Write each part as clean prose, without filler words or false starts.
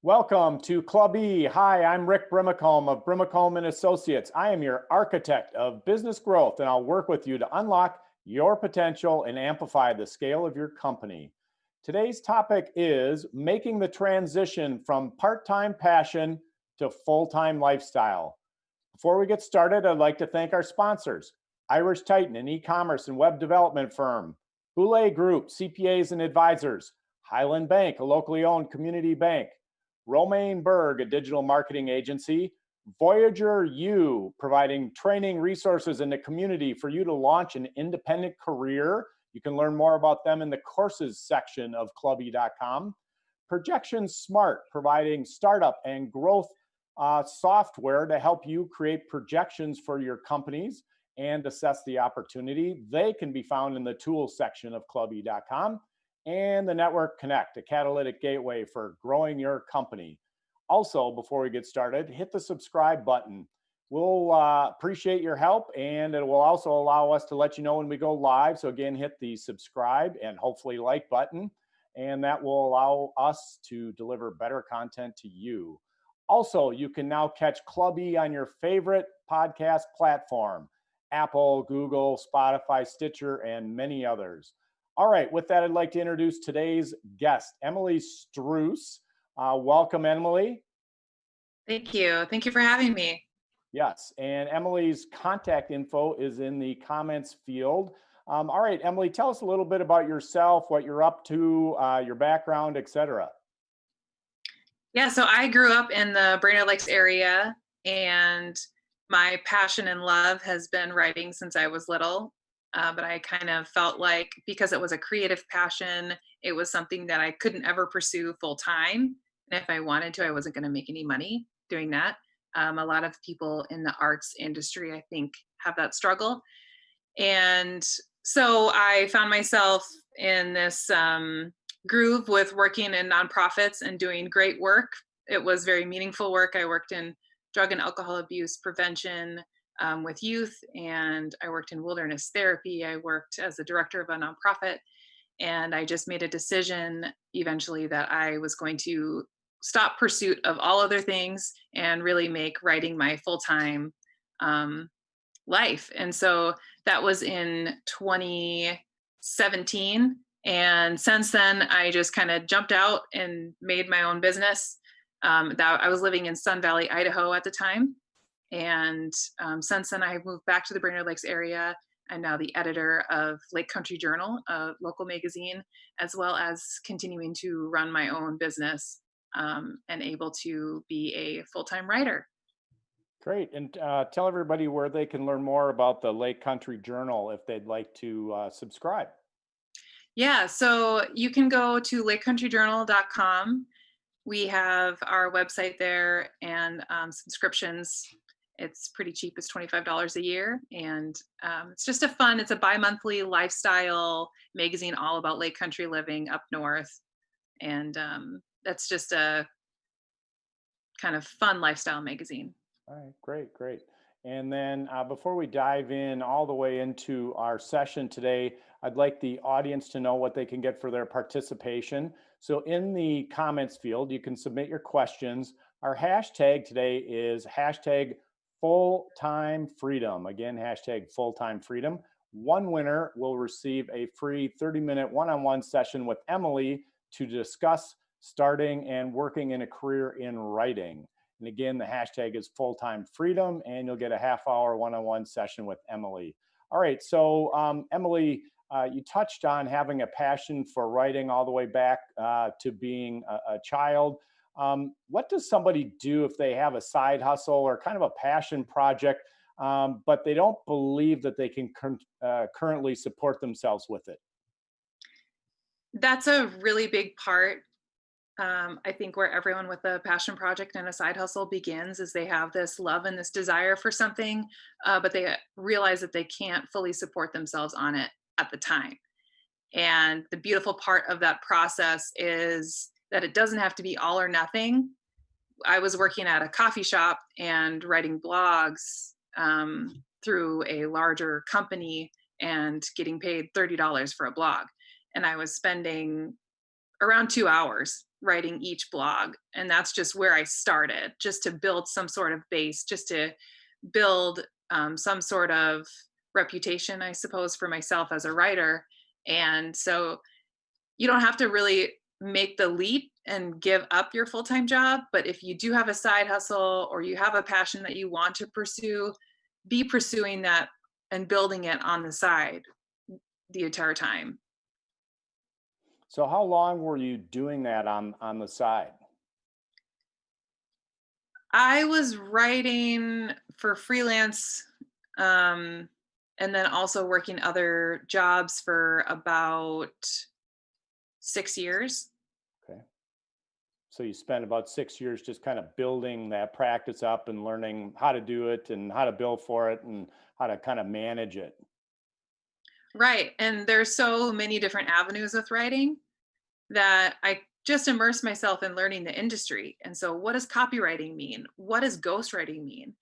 Welcome to Club E. Hi, I'm Rick Brimacombe of Brimacombe and Associates. I am your architect of business growth, and I'll work with you to unlock your potential and amplify the scale of your company. Today's topic is making the transition from part-time passion to full-time lifestyle. Before we get started, I'd like to thank our sponsors: Irish Titan, an e-commerce and web development firm; Boulay Group, CPAs and advisors; Highland Bank, a locally owned community bank; Romaine Berg, a digital marketing agency; Voyager U, providing training resources in the community for you to launch an independent career. You can learn more about them in the courses section of clubby.com. Projection Smart, providing startup and growth software to help you create projections for your companies and assess the opportunity. They can be found in the tools section of clubby.com. And the Network Connect, a catalytic gateway for growing your company. Also, before we get started, hit the subscribe button. We'll appreciate your help, and it will also allow us to let you know when we go live. So again, hit the subscribe and hopefully like button, and that will allow us to deliver better content to you. Also, you can now catch Club E on your favorite podcast platform: Apple, Google, Spotify, Stitcher, and many others. All right, with that, I'd like to introduce today's guest, Emilee Struss. Welcome, Emilee. Thank you. Thank you for having me. Yes, and Emilee's contact info is in the comments field. All right, Emilee, tell us a little bit about yourself, what you're up to, your background, etc. Yeah, so I grew up in the Brainerd Lakes area, and my passion and love has been writing since I was little. But I kind of felt like because it was a creative passion, it was something that I couldn't ever pursue full time. And if I wanted to, I wasn't going to make any money doing that. A lot of people in the arts industry, I think, have that struggle. And so I found myself in this groove with working in nonprofits and doing great work. It was very meaningful work. I worked in drug and alcohol abuse prevention with youth, and I worked in wilderness therapy. I worked as the director of a nonprofit, and I just made a decision eventually that I was going to stop pursuit of all other things and really make writing my full-time life. And so that was in 2017. And since then, I just kind of jumped out and made my own business. That I was living in Sun Valley, Idaho at the time. And since then, I moved back to the Brainerd Lakes area. I'm now the editor of Lake Country Journal, a local magazine, as well as continuing to run my own business and able to be a full-time writer. Great, and tell everybody where they can learn more about the Lake Country Journal if they'd like to subscribe. Yeah, so you can go to lakecountryjournal.com. We have our website there and subscriptions. It's pretty cheap. It's $25 a year. And it's just it's a bi-monthly lifestyle magazine all about lake country living up north. And that's just a kind of fun lifestyle magazine. All right, great, great. And then before we dive in all the way into our session today, I'd like the audience to know what they can get for their participation. So in the comments field, you can submit your questions. Our hashtag today is hashtag full-time freedom. Again, hashtag full-time freedom. One winner will receive a free 30-minute one-on-one session with Emilee to discuss starting and working in a career in writing. And again, the hashtag is full-time freedom, and you'll get a half-hour one-on-one session with Emilee. All right, so Emilee, you touched on having a passion for writing all the way back to being a child. What does somebody do if they have a side hustle or kind of a passion project, but they don't believe that they can currently support themselves with it? That's a really big part. I think where everyone with a passion project and a side hustle begins is they have this love and this desire for something, but they realize that they can't fully support themselves on it at the time. And the beautiful part of that process is that it doesn't have to be all or nothing. I was working at a coffee shop and writing blogs through a larger company and getting paid $30 for a blog. And I was spending around 2 hours writing each blog. And that's just where I started, just to build some sort of base, just to build some sort of reputation, I suppose, for myself as a writer. And so you don't have to really make the leap and give up your full-time job, but if you do have a side hustle or you have a passion that you want to pursue, be pursuing that and building it on the side the entire time. So how long were you doing that on the side? I was writing for freelance, um, and then also working other jobs for about 6 years. Okay. So you spent about 6 years just kind of building that practice up and learning how to do it and how to bill for it and how to kind of manage it. Right. And there's so many different avenues with writing that I just immerse myself in learning the industry. And so, what does copywriting mean? What does ghostwriting mean?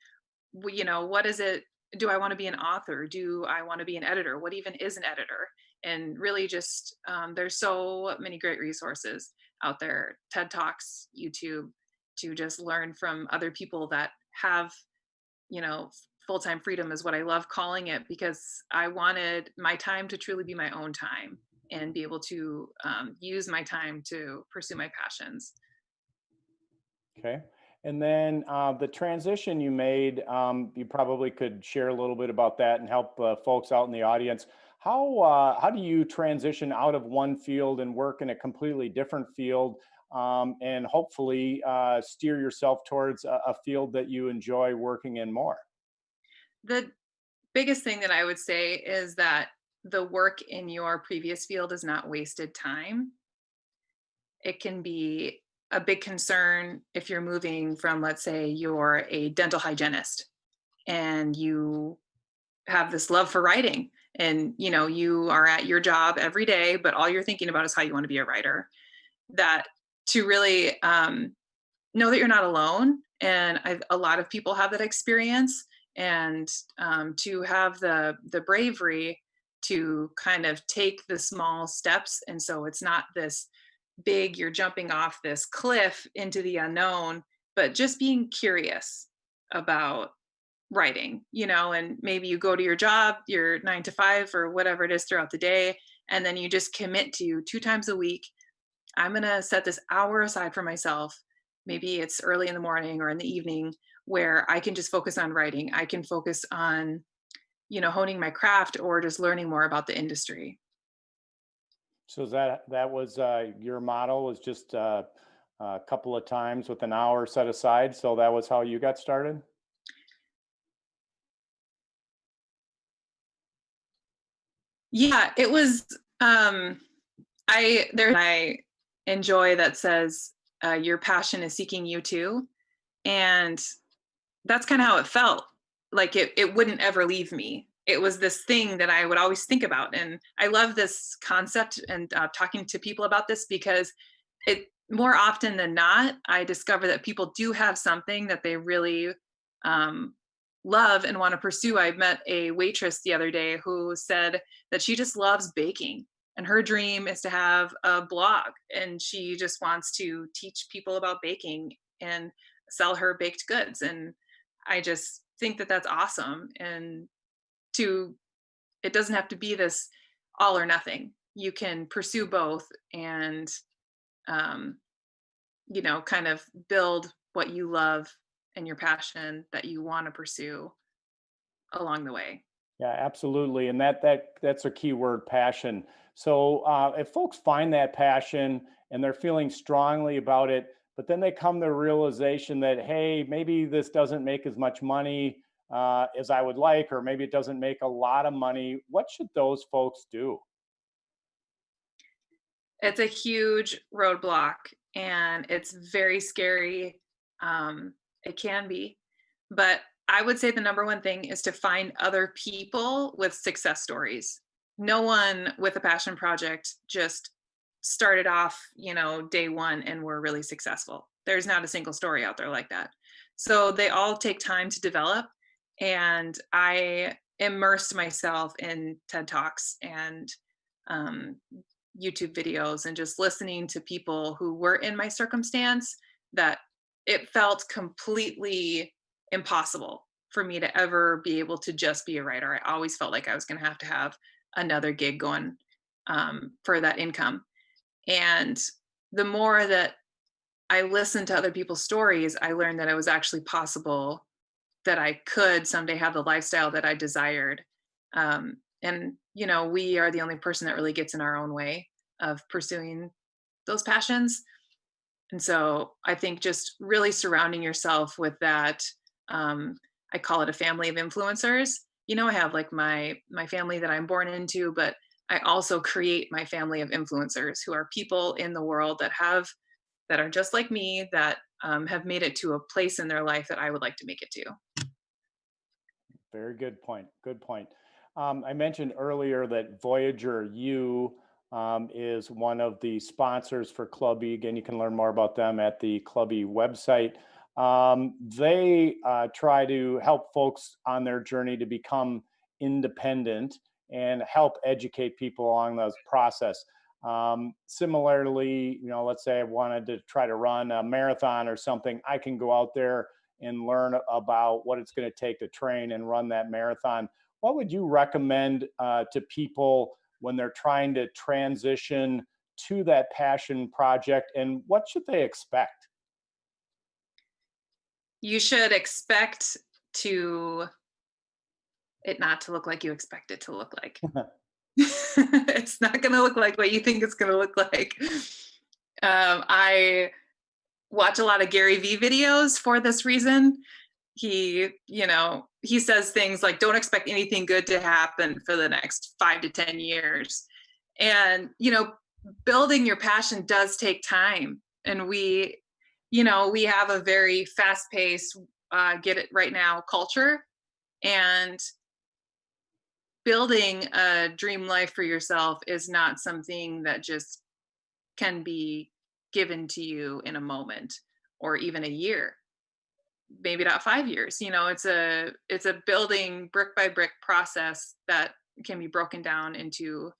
What is it? Do I want to be an author? Do I want to be an editor? What even is an editor? And really, just there's so many great resources out there, TED Talks, YouTube, to just learn from other people that have, full-time freedom is what I love calling it, because I wanted my time to truly be my own time and be able to use my time to pursue my passions. Okay. And then the transition you made, you probably could share a little bit about that and help folks out in the audience. How do you transition out of one field and work in a completely different field, and hopefully steer yourself towards a field that you enjoy working in more? The biggest thing that I would say is that the work in your previous field is not wasted time. It can be a big concern if you're moving from, let's say, you're a dental hygienist and you have this love for writing, and you are at your job every day, but all you're thinking about is how you want to be a writer. That to really know that you're not alone, and a lot of people have that experience, and to have the bravery to kind of take the small steps, and so it's not this big, you're jumping off this cliff into the unknown, but just being curious about writing, and maybe you go to your job, your 9 to 5 or whatever it is throughout the day, and then you just commit to 2 times a week. I'm going to set this hour aside for myself. Maybe it's early in the morning or in the evening, where I can just focus on writing. I can focus on, honing my craft or just learning more about the industry. So that was your model, was just a couple of times with an hour set aside. So that was how you got started. Yeah, it was I enjoy that says your passion is seeking you too. And that's kind of how it felt. Like it wouldn't ever leave me. It was this thing that I would always think about. And I love this concept and talking to people about this, because it more often than not, I discover that people do have something that they really um, love and want to pursue. I met a waitress the other day who said that she just loves baking. And her dream is to have a blog, and she just wants to teach people about baking and sell her baked goods. And I just think that that's awesome. And to it doesn't have to be this all or nothing. You can pursue both, and um, kind of build what you love and your passion that you want to pursue along the way. Yeah, absolutely. And that's a key word, passion. So if folks find that passion and they're feeling strongly about it, but then they come to the realization that, hey, maybe this doesn't make as much money as I would like, or maybe it doesn't make a lot of money, what should those folks do? It's a huge roadblock, and it's very scary. It can be, but I would say the number one thing is to find other people with success stories. No one with a passion project just started off, day one and were really successful. There's not a single story out there like that. So they all take time to develop. And I immersed myself in TED Talks and um, YouTube videos and just listening to people who were in my circumstance, that it felt completely impossible for me to ever be able to just be a writer. I always felt like I was going to have another gig going for that income. And the more that I listened to other people's stories, I learned that it was actually possible that I could someday have the lifestyle that I desired. And, we are the only person that really gets in our own way of pursuing those passions. And so I think just really surrounding yourself with that, I call it a family of influencers. I have like my family that I'm born into, but I also create my family of influencers who are people in the world that are just like me, that have made it to a place in their life that I would like to make it to. Very good point. Good point. I mentioned earlier that Voyager U is one of the sponsors for Clubby. Again, you can learn more about them at the Clubby website. They try to help folks on their journey to become independent and help educate people along those process. Similarly, let's say I wanted to try to run a marathon or something, I can go out there and learn about what it's going to take to train and run that marathon. What would you recommend to people when they're trying to transition to that passion project, and what should they expect? You should expect to it not to look like you expect it to look like. It's not going to look like what you think it's going to look like. I watch a lot of Gary Vee videos for this reason. He says things like, don't expect anything good to happen for the next 5 to 10 years. And, building your passion does take time. And we have a very fast paced, get it right now culture. And building a dream life for yourself is not something that just can be given to you in a moment or even a year, maybe not 5 years. It's a building brick by brick process that can be broken down into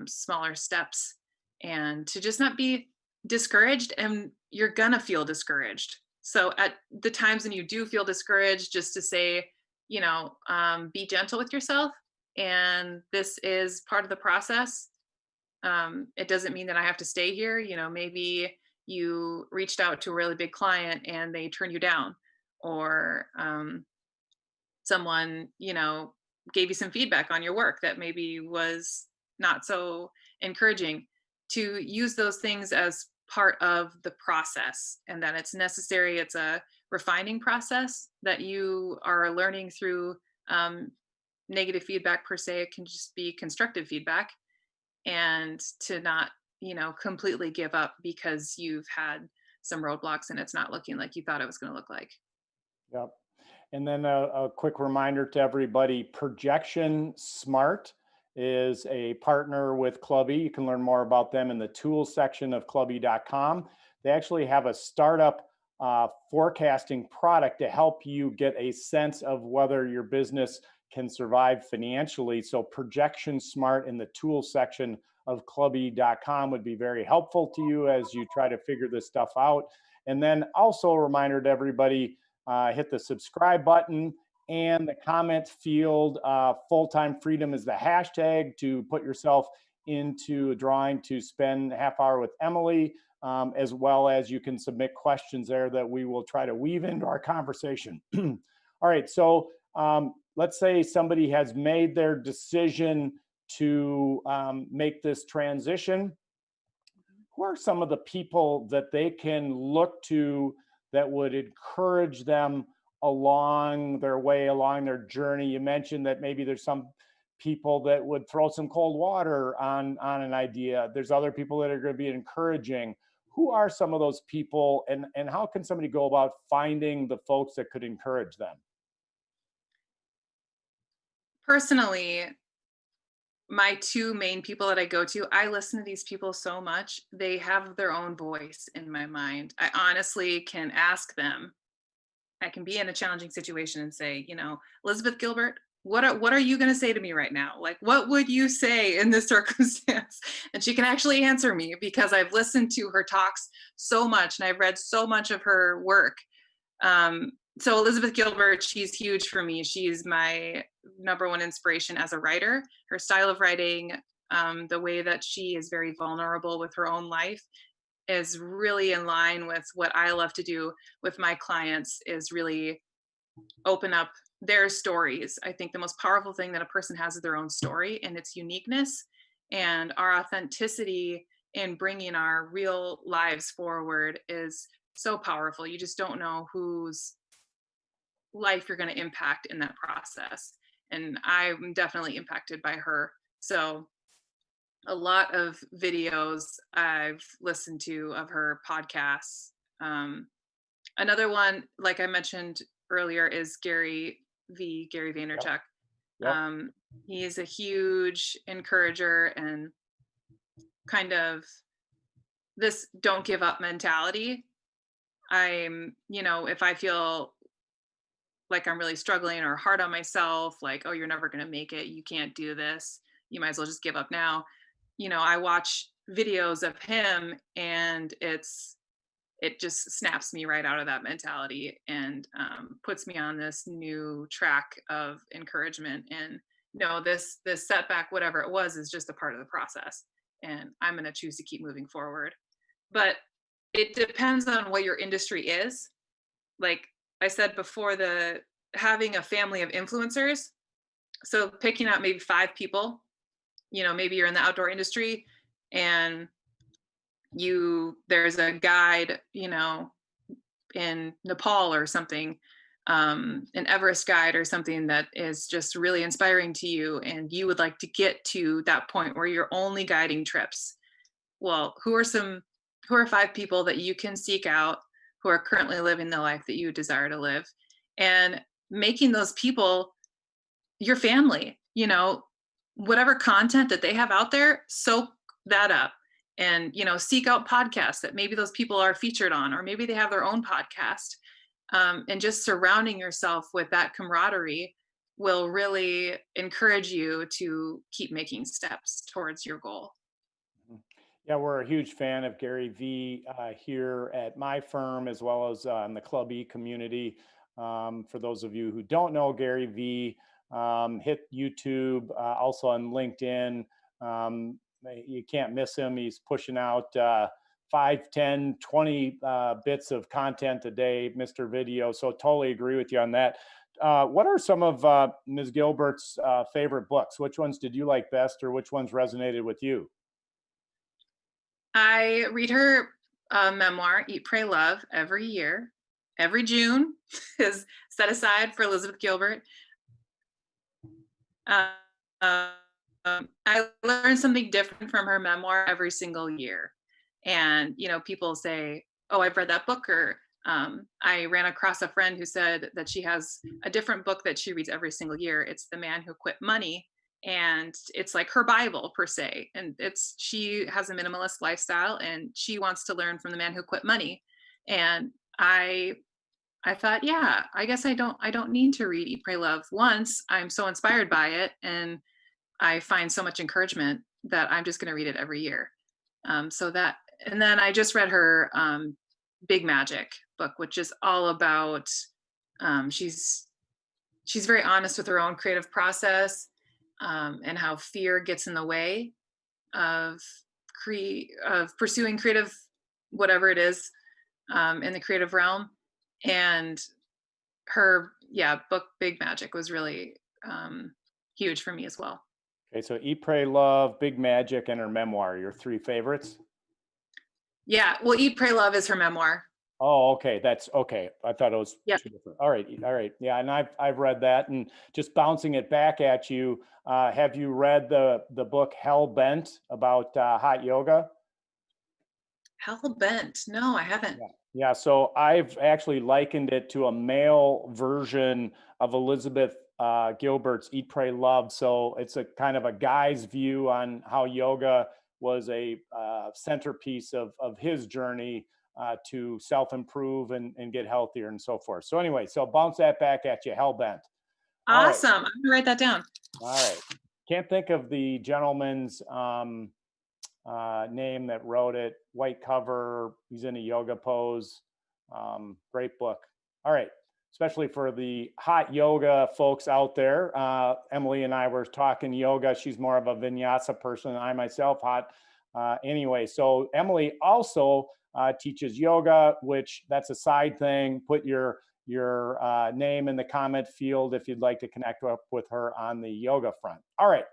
smaller steps, and to just not be discouraged. And you're gonna feel discouraged, so at the times when you do feel discouraged, just to say, be gentle with yourself, and this is part of the process. It doesn't mean that I have to stay here. Maybe you reached out to a really big client and they turn you down, or someone, gave you some feedback on your work that maybe was not so encouraging. To use those things as part of the process, and that it's necessary. It's a refining process that you are learning through. Negative feedback per se, it can just be constructive feedback, and to not completely give up because you've had some roadblocks and it's not looking like you thought it was going to look like. Yep. And then a quick reminder to everybody, Projection Smart is a partner with Clubby. You can learn more about them in the tools section of clubby.com. They actually have a startup forecasting product to help you get a sense of whether your business can survive financially. So Projection Smart in the tools section of clubby.com would be very helpful to you as you try to figure this stuff out. And then also a reminder to everybody, hit the subscribe button and the comment field. Full-time freedom is the hashtag to put yourself into a drawing to spend half hour with Emilee, as well as you can submit questions there that we will try to weave into our conversation. All right, so let's say somebody has made their decision to make this transition. Who are some of the people that they can look to that would encourage them along their way, along their journey? You mentioned that maybe there's some people that would throw some cold water on an idea. There's other people that are going to be encouraging. Who are some of those people, and how can somebody go about finding the folks that could encourage them? Personally, my two main people that I go to, I listen to these people so much. They have their own voice in my mind. I honestly can ask them. I can be in a challenging situation and say, Elizabeth Gilbert, what are you going to say to me right now? Like, what would you say in this circumstance? And she can actually answer me because I've listened to her talks so much and I've read so much of her work. Um, so Elizabeth Gilbert, she's huge for me. She's my number one inspiration as a writer. Her style of writing, the way that she is very vulnerable with her own life, is really in line with what I love to do with my clients, is really open up their stories. I think the most powerful thing that a person has is their own story and its uniqueness, and our authenticity in bringing our real lives forward is so powerful. You just don't know whose life you're going to impact in that process. And I'm definitely impacted by her. So a lot of videos I've listened to of her podcasts. Another one, like I mentioned earlier, is Gary Yep. Vaynerchuk. Yep. He is a huge encourager and kind of this don't give up mentality. If I feel like I'm really struggling or hard on myself, like, oh, you're never going to make it, you can't do this, you might as well just give up now. I watch videos of him and it just snaps me right out of that mentality and puts me on this new track of encouragement. And no, this setback, whatever it was, is just a part of the process, and I'm going to choose to keep moving forward. But it depends on what your industry is. Like I said before, the having a family of influencers, so picking out maybe 5 people, maybe you're in the outdoor industry and there's a guide, in Nepal or something, an Everest guide or something that is just really inspiring to you, and you would like to get to that point where you're only guiding trips. Well, who are 5 people that you can seek out who are currently living the life that you desire to live, and making those people your family, whatever content that they have out there, soak that up, and seek out podcasts that maybe those people are featured on, or maybe they have their own podcast. And just surrounding yourself with that camaraderie will really encourage you to keep making steps towards your goal. Yeah, we're a huge fan of Gary V here at my firm, as well as in the Club E community. For those of you who don't know Gary V, hit YouTube, also on LinkedIn. You can't miss him. He's pushing out 5, 10, 20 bits of content a day, Mr. Video. So totally agree with you on that. What are some of Ms. Gilbert's favorite books? Which ones did you like best, or which ones resonated with you? I read her memoir, Eat, Pray, Love, every year. Every June is set aside for Elizabeth Gilbert. Uh, I learn something different from her memoir every single year. And, people say, oh, I've read that book, or I ran across a friend who said that she has a different book that she reads every single year. It's The Man Who Quit Money. And it's like her Bible per se. And she has a minimalist lifestyle and she wants to learn from the man who quit money. And I thought, yeah, I guess I don't need to read Eat, Pray, Love once. I'm so inspired by it and I find so much encouragement that I'm just going to read it every year. And then I just read her Big Magic book, which is all about, she's very honest with her own creative process, and how fear gets in the way of pursuing creative, whatever it is, in the creative realm. And her book Big Magic was really huge for me as well. Okay, so Eat, Pray, Love, Big Magic, and her memoir, your 3 favorites? Yeah, well, Eat, Pray, Love is her memoir. Oh, okay. That's okay. I thought it was Yep. 2 different. All right. All right. Yeah. And I've read that, and just bouncing it back at you. Have you read the book Hell Bent about hot yoga? Hell Bent. No, I haven't. Yeah. Yeah. So I've actually likened it to a male version of Elizabeth Gilbert's Eat, Pray, Love. So it's a kind of a guy's view on how yoga was a centerpiece of his journey to self-improve and get healthier and so forth. So anyway, so bounce that back at you, Hellbent. All right. Awesome. I'm gonna write that down. All right. Can't think of the gentleman's name that wrote it. White cover. He's in a yoga pose. Great book. All right. Especially for the hot yoga folks out there. Emilee and I were talking yoga. She's more of a vinyasa person. I myself hot. Anyway, so Emilee also teaches yoga, which that's a side thing. Put your name in the comment field if you'd like to connect up with her on the yoga front. All right.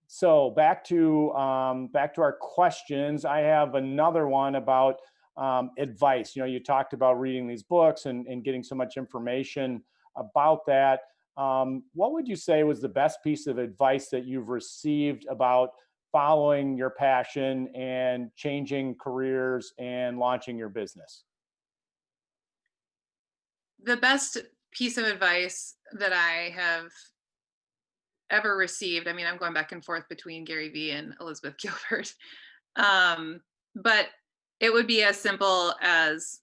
So back to our questions. I have another one about advice. You know, you talked about reading these books and getting so much information about that. What would you say was the best piece of advice that you've received about following your passion and changing careers and launching your business? The best piece of advice that I have ever received, I mean, I'm going back and forth between Gary Vee and Elizabeth Gilbert. But it would be as simple as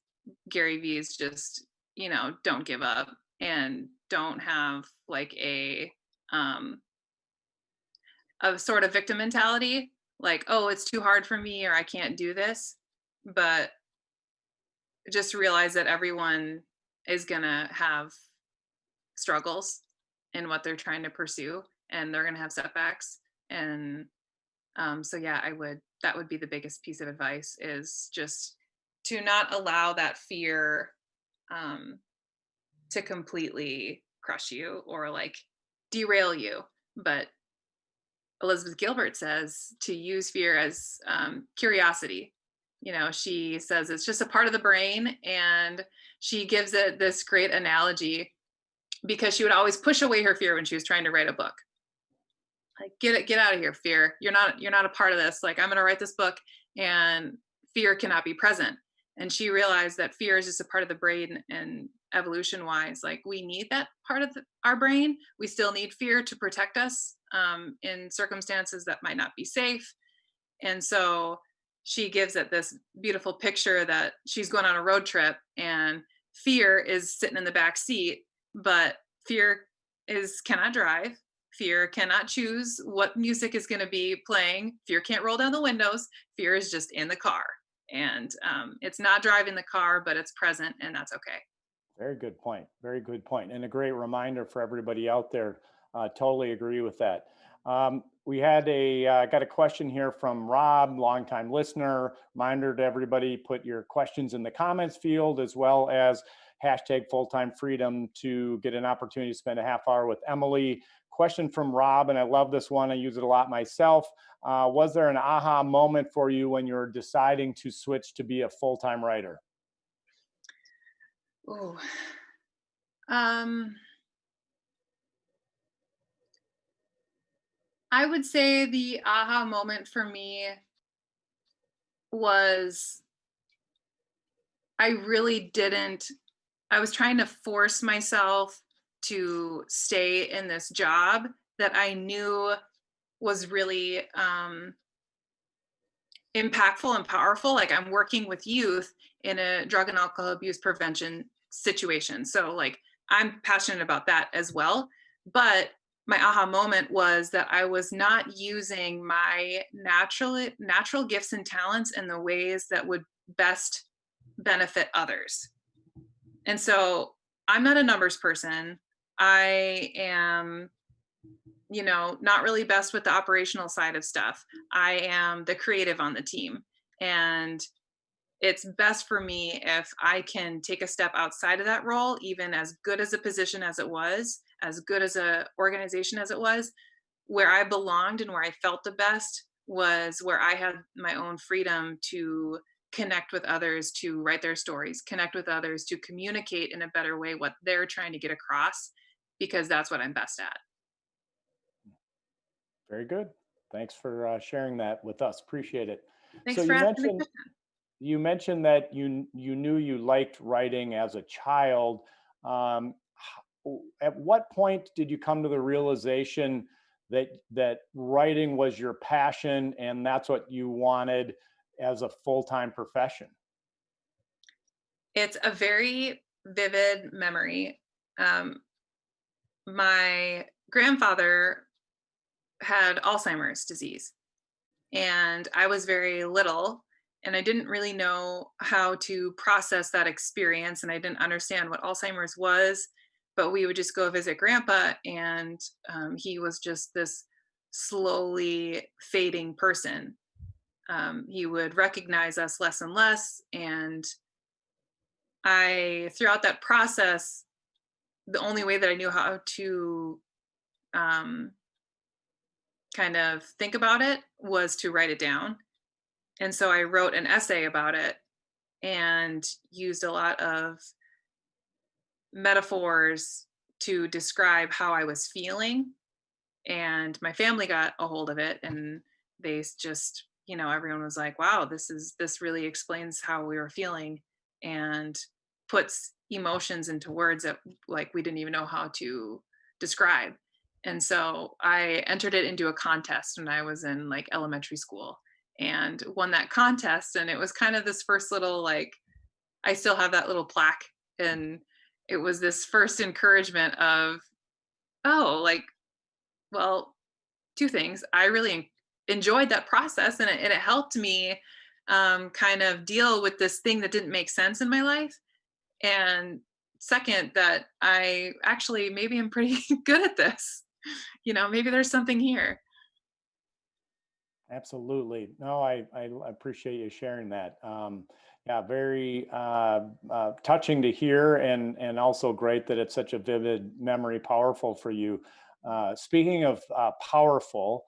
Gary Vee's just, don't give up and don't have like a sort of victim mentality, like, oh, it's too hard for me or I can't do this. But just realize that everyone is gonna have struggles in what they're trying to pursue, and they're gonna have setbacks. And so yeah, that would be the biggest piece of advice, is just to not allow that fear um, to completely crush you or like derail you. But Elizabeth Gilbert says to use fear as curiosity. She says it's just a part of the brain, and she gives it this great analogy because she would always push away her fear when she was trying to write a book. Like, get out of here, fear. You're not a part of this. Like, I'm going to write this book, and fear cannot be present. And she realized that fear is just a part of the brain, and evolution wise, like, we need that part of our brain. We still need fear to protect us in circumstances that might not be safe. And so she gives it this beautiful picture that she's going on a road trip and fear is sitting in the back seat, but fear cannot drive. Fear cannot choose what music is going to be playing. Fear can't roll down the windows. Fear is just in the car. And it's not driving the car, but it's present, and that's okay. Very good point. Very good point. And a great reminder for everybody out there. Totally agree with that. We had got a question here from Rob, longtime listener. Reminder to everybody, put your questions in the comments field, as well as hashtag full-time freedom to get an opportunity to spend a half hour with Emilee. Question from Rob, and I love this one. I use it a lot myself. Was there an aha moment for you when you were deciding to switch to be a full-time writer? Oh, um, I would say the aha moment for me was I really didn't, I was trying to force myself to stay in this job that I knew was really impactful and powerful. Like, I'm working with youth in a drug and alcohol abuse prevention situation. So like, I'm passionate about that as well. But my aha moment was that I was not using my natural gifts and talents in the ways that would best benefit others. And so I'm not a numbers person. I am, not really best with the operational side of stuff. I am the creative on the team. And it's best for me if I can take a step outside of that role, even as good as a position as it was, as good as a organization as it was. Where I belonged and where I felt the best was where I had my own freedom to connect with others, to write their stories, connect with others, to communicate in a better way what they're trying to get across, because that's what I'm best at. Very good. Thanks for sharing that with us. Appreciate it. So Thanks for asking the question. you mentioned that you knew you liked writing as a child. At what point did you come to the realization that writing was your passion and that's what you wanted as a full-time profession? It's a very vivid memory. Um, my grandfather had Alzheimer's disease, and I was very little, and I didn't really know how to process that experience, and I didn't understand what Alzheimer's was. But we would just go visit grandpa, and he was just this slowly fading person. He would recognize us less and less, and I throughout that process, the only way that I knew how to um, kind of think about it was to write it down. And so I wrote an essay about it and used a lot of metaphors to describe how I was feeling. And my family got a hold of it, and just, everyone was like, wow, this really explains how we were feeling, and puts emotions into words that like we didn't even know how to describe. And so I entered it into a contest when I was in like elementary school and won that contest. And it was kind of this first little, like, I still have that little plaque. And it was this first encouragement of, oh, like, well, two things. I really enjoyed that process, and it helped me kind of deal with this thing that didn't make sense in my life. And second, that I actually maybe I'm pretty good at this. Maybe there's something here. Absolutely. No, I appreciate you sharing that. Yeah, very touching to hear, and also great that it's such a vivid memory, powerful for you. Speaking of powerful,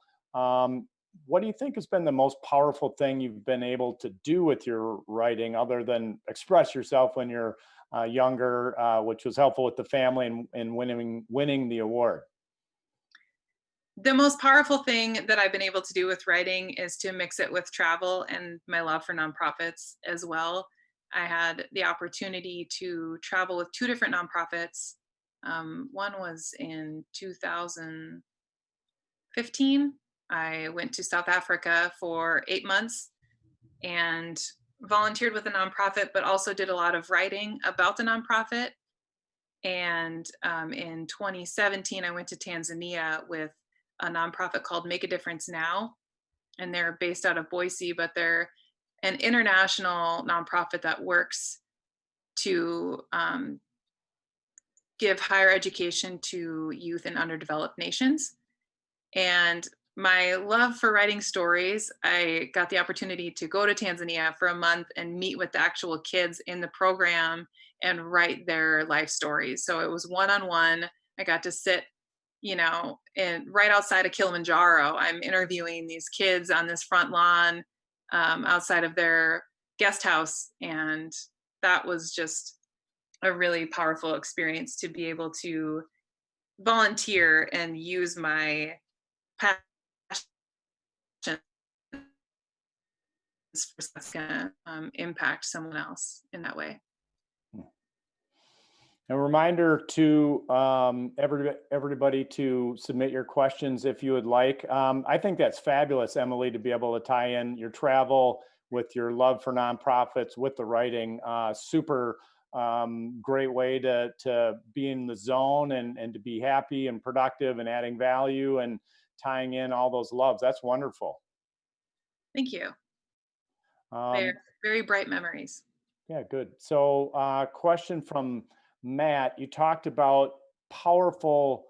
what do you think has been the most powerful thing you've been able to do with your writing, other than express yourself when you're younger, which was helpful with the family and winning the award? The most powerful thing that I've been able to do with writing is to mix it with travel and my love for nonprofits as well. I had the opportunity to travel with two different nonprofits. One was in 2015. I went to South Africa for 8 months and volunteered with a nonprofit, but also did a lot of writing about the nonprofit. And in 2017, I went to Tanzania with a nonprofit called Make a Difference Now. And they're based out of Boise, but they're an international nonprofit that works to give higher education to youth in underdeveloped nations. And my love for writing stories, I got the opportunity to go to Tanzania for a month and meet with the actual kids in the program and write their life stories. So it was one on one. I got to sit, and right outside of Kilimanjaro, I'm interviewing these kids on this front lawn outside of their guest house. And that was just a really powerful experience to be able to volunteer and use my passion that's going to impact someone else in that way. A reminder to everybody to submit your questions if you would like. I think that's fabulous, Emilee, to be able to tie in your travel with your love for nonprofits with the writing. Super great way to be in the zone and to be happy and productive and adding value and tying in all those loves. That's wonderful. Thank you. Um, They're very bright memories. Yeah, good. So, question from Matt. You talked about powerful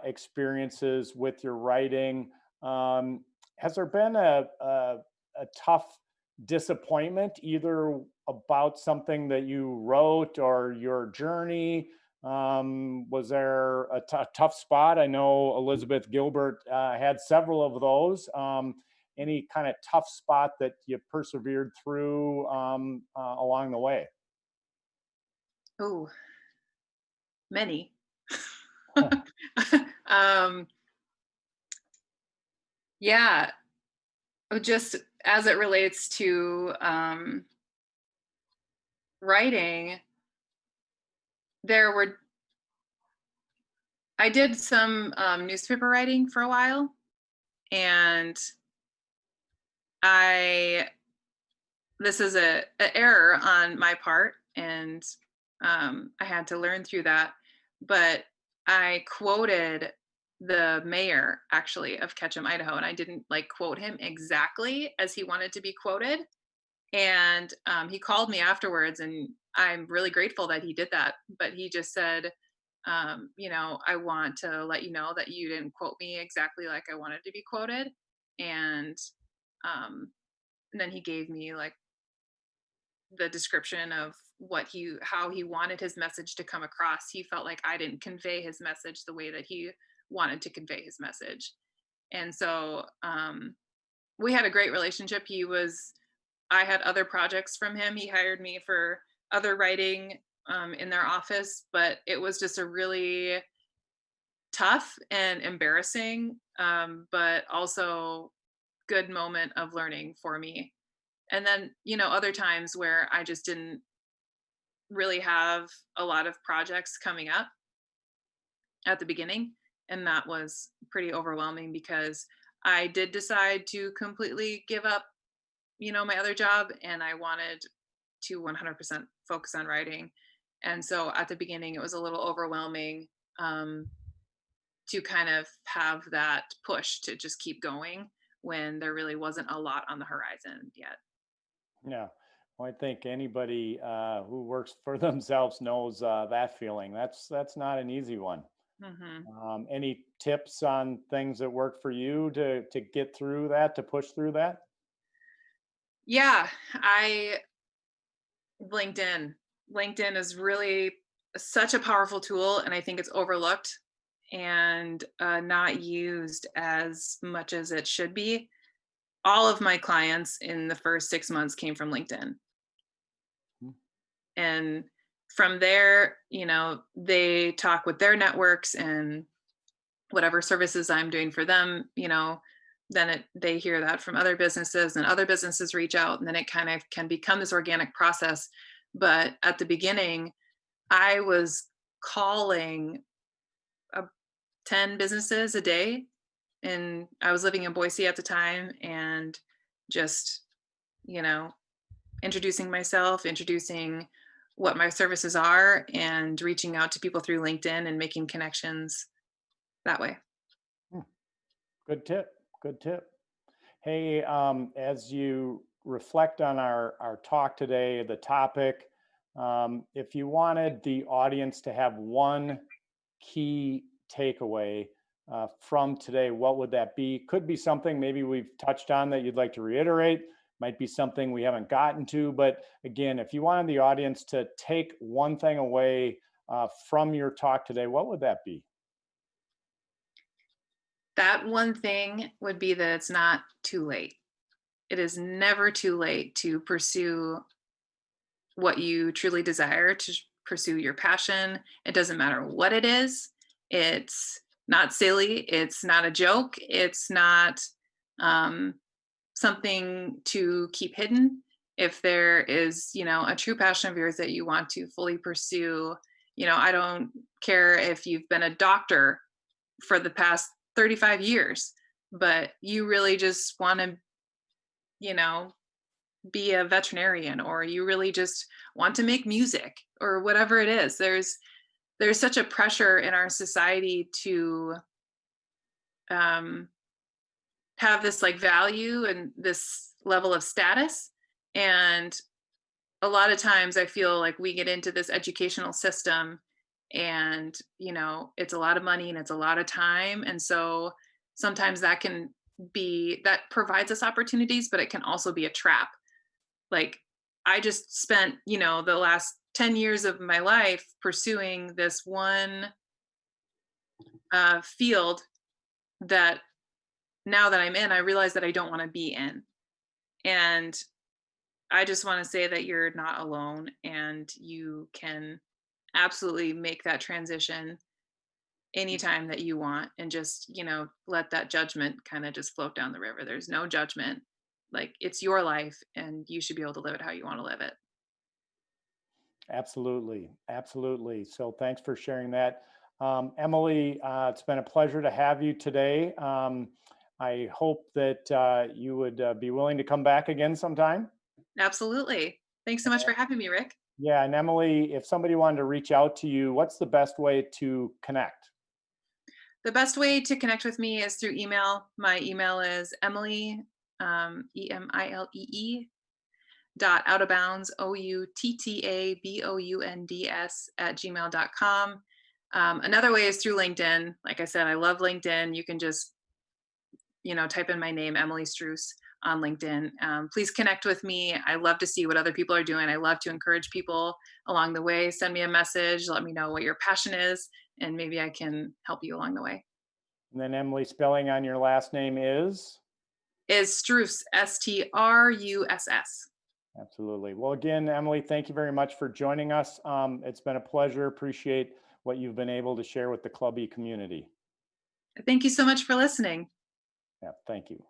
experiences with your writing. Has there been a tough disappointment, either about something that you wrote or your journey? Was there a tough spot? I know Elizabeth Gilbert had several of those. Any kind of tough spot that you persevered through along the way? Oh, many. Huh. um, yeah, just as it relates to writing, there were I did some newspaper writing for a while, and I this is a error on my part, and I had to learn through that. But I quoted the mayor actually of Ketchum, Idaho, and I didn't like quote him exactly as he wanted to be quoted. And he called me afterwards, and I'm really grateful that he did that. But he just said, I want to let you know that you didn't quote me exactly like I wanted to be quoted. And, um, and then he gave me like the description of how he wanted his message to come across. He felt like I didn't convey his message the way that he wanted to convey his message. And so we had a great relationship. I had other projects from him. He hired me for other writing in their office, but it was just a really tough and embarrassing, but also good moment of learning for me. And then, other times where I just didn't really have a lot of projects coming up at the beginning. And that was pretty overwhelming because I did decide to completely give up, my other job, and I wanted to 100% focus on writing. And so at the beginning, it was a little overwhelming to kind of have that push to just keep going when there really wasn't a lot on the horizon yet. Yeah. Well, I think anybody who works for themselves knows that feeling. That's not an easy one. Hmm. Any tips on things that work for you to get through that, to push through that? Yeah, I LinkedIn. LinkedIn is really such a powerful tool, and I think it's overlooked and not used as much as it should be. All of my clients in the first 6 months came from LinkedIn. Hmm. And from there, they talk with their networks and whatever services I'm doing for them, then they hear that from other businesses, and other businesses reach out, and then it kind of can become this organic process. But at the beginning, I was calling uh, 10 businesses a day, and I was living in Boise at the time, and just, you know, introducing myself, introducing what my services are, and reaching out to people through LinkedIn and making connections that way. Hmm. Good tip. Good tip. Hey, as you reflect on our talk today, the topic, if you wanted the audience to have one key takeaway from today, what would that be? Could be something maybe we've touched on that you'd like to reiterate, might be something we haven't gotten to. But again, if you wanted the audience to take one thing away from your talk today, what would that be? That one thing would be that it's not too late. It is never too late to pursue what you truly desire, to pursue your passion. It doesn't matter what it is. It's not silly. It's not a joke. It's not um, something to keep hidden. If there is, a true passion of yours that you want to fully pursue, I don't care if you've been a doctor for the past 35 years, but you really just want to, you know, be a veterinarian, or you really just want to make music, or whatever it is. There's such a pressure in our society to um, have this like value and this level of status. And a lot of times I feel like we get into this educational system, and it's a lot of money and it's a lot of time, and so sometimes that provides us opportunities, but it can also be a trap. Like, I just spent the last 10 years of my life pursuing this one field that, now that I'm in, I realize that I don't want to be in. And I just want to say that you're not alone, and you can absolutely make that transition anytime that you want, and just, let that judgment kind of just float down the river. There's no judgment. Like, it's your life, and you should be able to live it how you want to live it. Absolutely. Absolutely. So thanks for sharing that. Emilee, it's been a pleasure to have you today. I hope that you would be willing to come back again sometime. Absolutely. Thanks so much for having me, Rick. Yeah. And Emilee, if somebody wanted to reach out to you, what's the best way to connect? The best way to connect with me is through email. My email is Emilee, Emilee dot out of bounds, OUTTABOUNDS @gmail.com. Another way is through LinkedIn. Like I said, I love LinkedIn. You can just, type in my name, Emilee Struss, on LinkedIn. Please connect with me. I love to see what other people are doing. I love to encourage people along the way. Send me a message. Let me know what your passion is, and maybe I can help you along the way. And then Emily, spelling on your last name is? Is Struce, Struss. Absolutely. Well, again, Emily, thank you very much for joining us. It's been a pleasure. Appreciate what you've been able to share with the Clubby community. Thank you so much for listening. Yeah, thank you.